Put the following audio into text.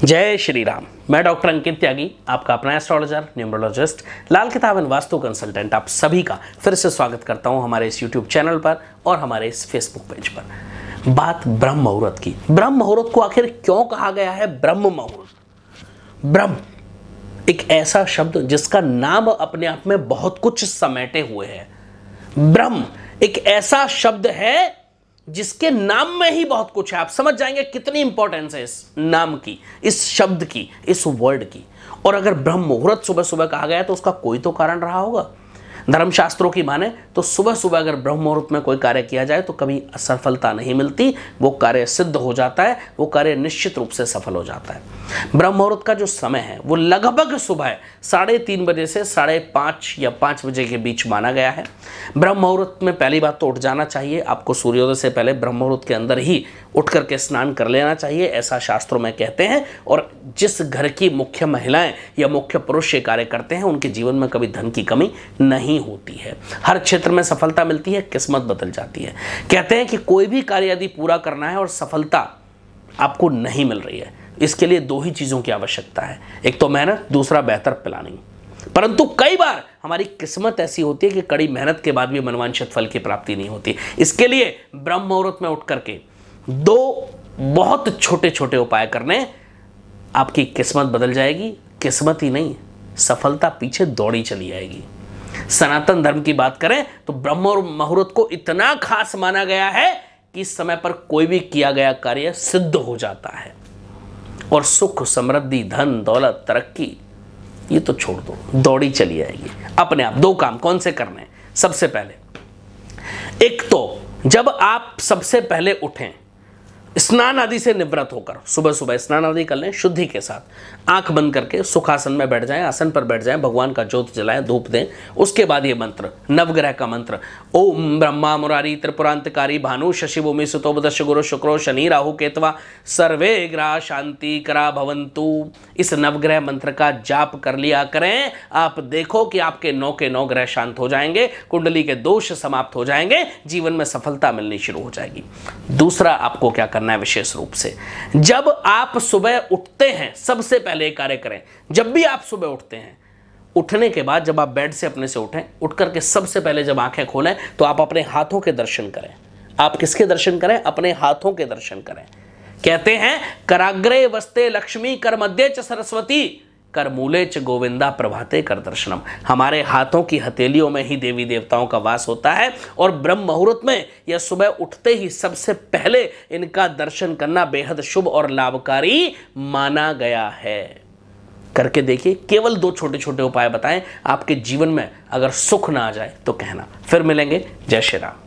जय श्री राम। मैं डॉक्टर अंकित त्यागी, आपका अपना एस्ट्रोलॉजर, न्यूमरोलॉजिस्ट, लाल किताब एंड वास्तु कंसल्टेंट, आप सभी का फिर से स्वागत करता हूं हमारे इस यूट्यूब चैनल पर और हमारे इस फेसबुक पेज पर। बात ब्रह्म मुहूर्त की। ब्रह्म मुहूर्त को आखिर क्यों कहा गया है ब्रह्म मुहूर्त? ब्रह्म एक ऐसा शब्द जिसका नाम अपने आप में बहुत कुछ समेटे हुए है। ब्रह्म एक ऐसा शब्द है जिसके नाम में ही बहुत कुछ है। आप समझ जाएंगे कितनी इंपॉर्टेंस है इस नाम की, इस शब्द की, इस वर्ड की। और अगर ब्रह्म मुहूर्त सुबह सुबह कहा गया है तो उसका कोई तो कारण रहा होगा। धर्मशास्त्रों की माने तो सुबह सुबह अगर ब्रह्म मुहूर्त में कोई कार्य किया जाए तो कभी असफलता नहीं मिलती, वो कार्य सिद्ध हो जाता है, वो कार्य निश्चित रूप से सफल हो जाता है। ब्रह्म मुहूर्त का जो समय है वो लगभग सुबह 3:30 बजे से 5:30 या 5 बजे के बीच माना गया है। ब्रह्म मुहूर्त में पहली बात तो उठ जाना चाहिए, आपको सूर्योदय से पहले ब्रह्म मुहूर्त के अंदर ही उठ करके स्नान कर लेना चाहिए, ऐसा शास्त्रों में कहते हैं। और जिस घर की मुख्य महिलाएं या मुख्य पुरुष ये कार्य करते हैं उनके जीवन में कभी धन की कमी नहीं होती है, हर क्षेत्र में सफलता मिलती है, किस्मत बदल जाती है। कहते हैं कि कोई भी कार्य यदि पूरा करना है और सफलता आपको नहीं मिल रही है, इसके लिए दो ही चीजों की आवश्यकता है, एक तो मेहनत, दूसरा बेहतर प्लानिंग। परंतु कई बार हमारी किस्मत ऐसी होती है कि कड़ी मेहनत के बाद भी मनवांछित फल की प्राप्ति नहीं होती। इसके लिए ब्रह्म मुहूर्त में उठ करके दो बहुत छोटे छोटे उपाय करने, आपकी किस्मत बदल जाएगी। किस्मत ही नहीं, सफलता पीछे दौड़ी चली आएगी। सनातन धर्म की बात करें तो ब्रह्म मुहूर्त को इतना खास माना गया है कि इस समय पर कोई भी किया गया कार्य सिद्ध हो जाता है और सुख, समृद्धि, धन, दौलत, तरक्की ये तो छोड़ दो, दौड़ी चली आएगी अपने आप। दो काम कौन से करने हैं? सबसे पहले, एक तो जब आप सबसे पहले उठें, स्नान आदि से निवृत्त होकर सुबह सुबह स्नान आदि कर लें, शुद्धि के साथ आंख बंद करके सुखासन में बैठ जाएं, आसन पर बैठ जाएं, भगवान का ज्योत जलाएं, धूप दें। उसके बाद ये मंत्र, नवग्रह का मंत्र, ओम ब्रह्मा मुरारी त्रिपुरांतकारी भानु शशि भूमि सुतो बुध गुरु शुक्रो शनि राहु केतवा सर्वे ग्रह शांति करा भवंतु। इस नवग्रह मंत्र का जाप कर लिया करें। आप देखो कि आपके 9 के 9 ग्रह शांत हो जाएंगे, कुंडली के दोष समाप्त हो जाएंगे, जीवन में सफलता मिलनी शुरू हो जाएगी। दूसरा आपको क्या करना है विशेष रूप से, जब आप सुबह उठते हैं सबसे पहले कार्य करें। जब भी आप सुबह उठते हैं, उठने के बाद जब आप बेड से अपने से उठें, उठ करके सबसे पहले जब आंखें खोलें तो आप अपने हाथों के दर्शन करें। आप किसके दर्शन करें? अपने हाथों के दर्शन करें। कहते हैं कराग्रे वस्ते लक्ष्मी, कर मध्य च सरस्वती, कर मूले च गोविंदा, प्रभाते कर दर्शनम। हमारे हाथों की हथेलियों में ही देवी देवताओं का वास होता है और ब्रह्म मुहूर्त में या सुबह उठते ही सबसे पहले इनका दर्शन करना बेहद शुभ और लाभकारी माना गया है। करके देखिए, केवल 2 छोटे छोटे उपाय बताएं, आपके जीवन में अगर सुख ना आ जाए तो कहना। फिर मिलेंगे। जय श्री राम।